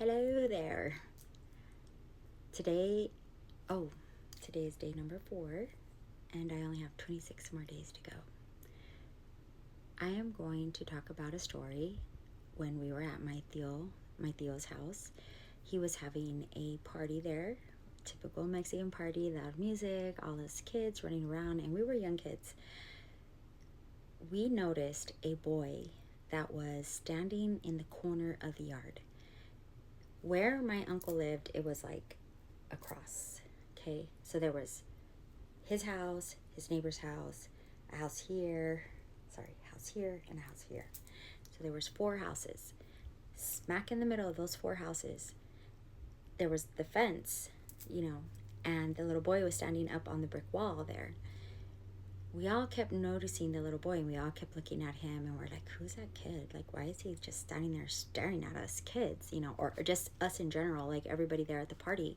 Hello there. Today, today is day number 4, and I only have 26 more days to go. I am going to talk about a story when we were at my Theo's house. He was having a party there, typical Mexican party, loud music, all us kids running around, and we were young kids. We noticed a boy that was standing in the corner of the yard. Where my uncle lived, it was like across. Okay, so there was his house, his neighbor's house, a house here, and a house here. So there was 4 houses. Smack in the middle of those 4 houses, there was the fence, and the little boy was standing up on the brick wall there. We all kept noticing the little boy, and we all kept looking at him, and we're like, who's that kid? Like, why is he just standing there staring at us kids, or just us in general, like everybody there at the party.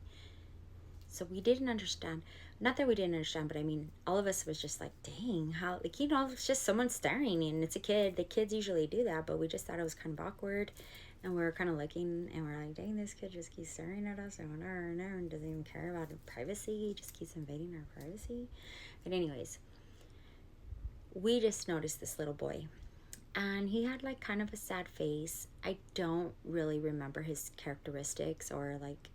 So we didn't understand. Not that we didn't understand, but I mean, all of us was just like, dang, how, it's just someone staring, and it's a kid. The kids usually do that, but we just thought it was kind of awkward, and we were kind of looking, and we're like, dang, this kid just keeps staring at us, and doesn't even care about our privacy. He just keeps invading our privacy. But anyways, we just noticed this little boy, and he had like kind of a sad face. I don't really remember his characteristics, or like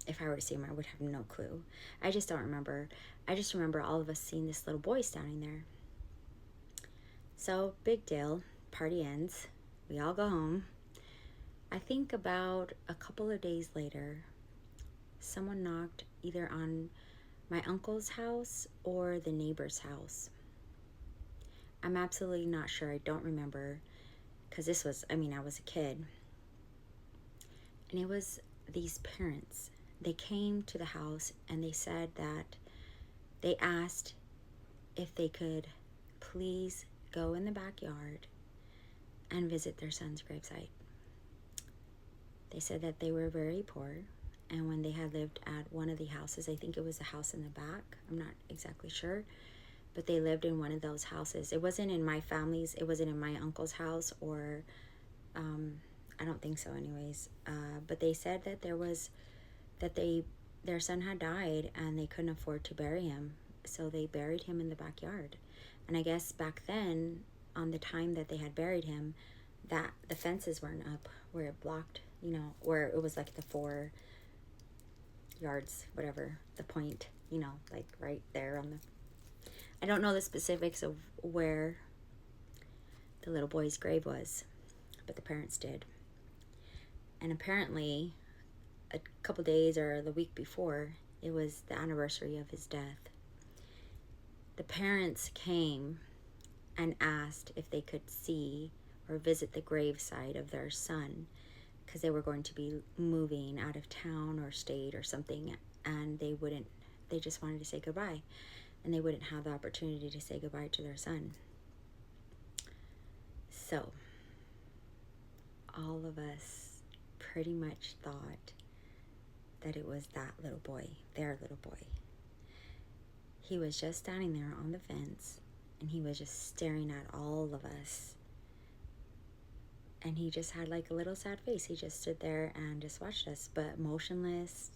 if I were to see him, I would have no clue. I just don't remember. I just remember all of us seeing this little boy standing there. So, big deal. Party ends. We all go home. I think about a couple of days later, someone knocked either on my uncle's house or the neighbor's house. I'm absolutely not sure. I don't remember, because I was a kid. And it was these parents. They came to the house, and they said that they asked if they could please go in the backyard and visit their son's gravesite. They said that they were very poor, and when they had lived at one of the houses, I think it was the house in the back, I'm not exactly sure, but they lived in one of those houses. It wasn't in my family's, it wasn't in my uncle's house, or I don't think so anyways, but they said that their son had died, and they couldn't afford to bury him, so they buried him in the backyard. And I guess back then, on the time that they had buried him, that the fences weren't up, where it blocked, where it was like the 4 yards, whatever, the point, like right there on the, I don't know the specifics of where the little boy's grave was, but the parents did. And apparently, a couple days or the week before, it was the anniversary of his death. The parents came and asked if they could see or visit the gravesite of their son, because they were going to be moving out of town or state or something, and they just wanted to say goodbye, and they wouldn't have the opportunity to say goodbye to their son. So all of us pretty much thought that it was that little boy, their little boy. He was just standing there on the fence, and he was just staring at all of us. And he just had like a little sad face. He just stood there and just watched us, but emotionless,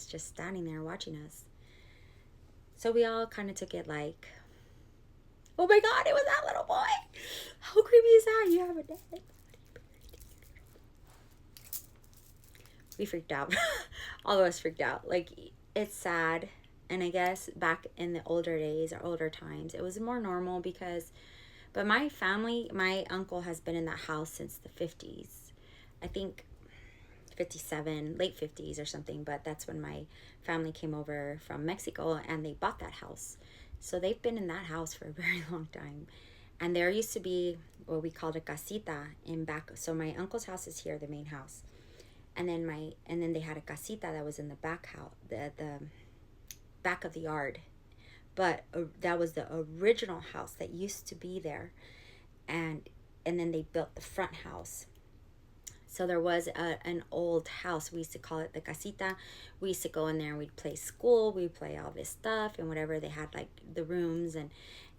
just standing there watching us. So we all kind of took it like, oh my God, it was that little boy. How creepy is that? You have a dead body. We freaked out. All of us freaked out. Like, it's sad. And I guess back in the older days or older times, it was more normal but my family, my uncle has been in that house since the 50s. I think 57, late 50s or something, but that's when my family came over from Mexico, and they bought that house. So they've been in that house for a very long time. And there used to be what we called a casita in back. So my uncle's house is here, the main house. And then they had a casita that was in the back house, the back of the yard. But that was the original house that used to be there, and then they built the front house. So there was an old house. We used to call it the casita. We used to go in there and we'd play school. We'd play all this stuff and whatever. They had like the rooms, and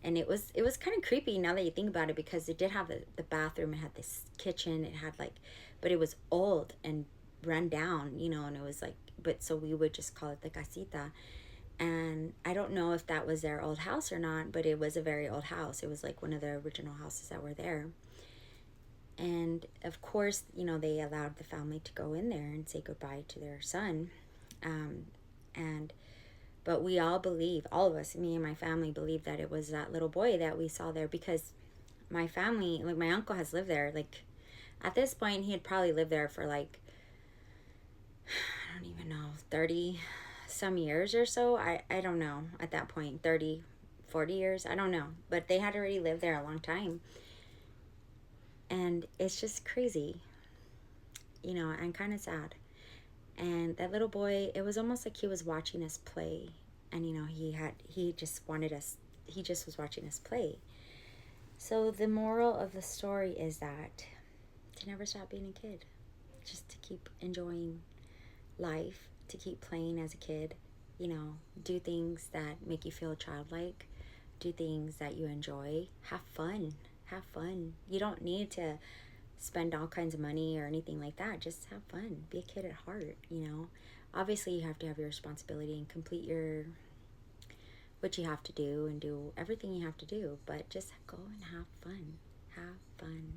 it was kind of creepy now that you think about it, because it did have the bathroom. It had this kitchen. It had like but it was old and run down, you know, and it was like, but so we would just call it the casita. And I don't know if that was their old house or not, but it was a very old house. It was like one of the original houses that were there. And of course, you know, they allowed the family to go in there and say goodbye to their son. And but we all believe, all of us, me and my family, believe that it was that little boy that we saw there, because my family, like my uncle has lived there. Like at this point, he had probably lived there for like, I don't even know, 30 some years or so. I don't know at that point, 30, 40 years, I don't know. But they had already lived there a long time. And it's just crazy, you know, and kind of sad. And that little boy, it was almost like he was watching us play. And, you know, he just was watching us play. So the moral of the story is that to never stop being a kid. Just to keep enjoying life, to keep playing as a kid, you know, do things that make you feel childlike, do things that you enjoy, have fun. Have fun. You don't need to spend all kinds of money or anything like that. Just have fun. Be a kid at heart, you know. Obviously, you have to have your responsibility and complete your what you have to do and do everything you have to do, but just go and have fun. Have fun.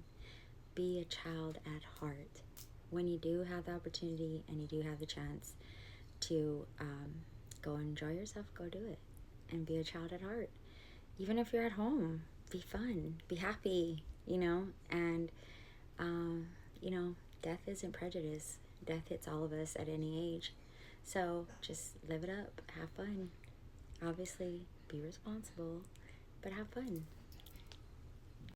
Be a child at heart. When you do have the opportunity and you do have the chance to go and enjoy yourself, go do it and be a child at heart. Even if you're at home, be fun, be happy, you know. And you know, death isn't prejudice. Death hits all of us at any age. So just live it up, have fun. Obviously, be responsible, but have fun.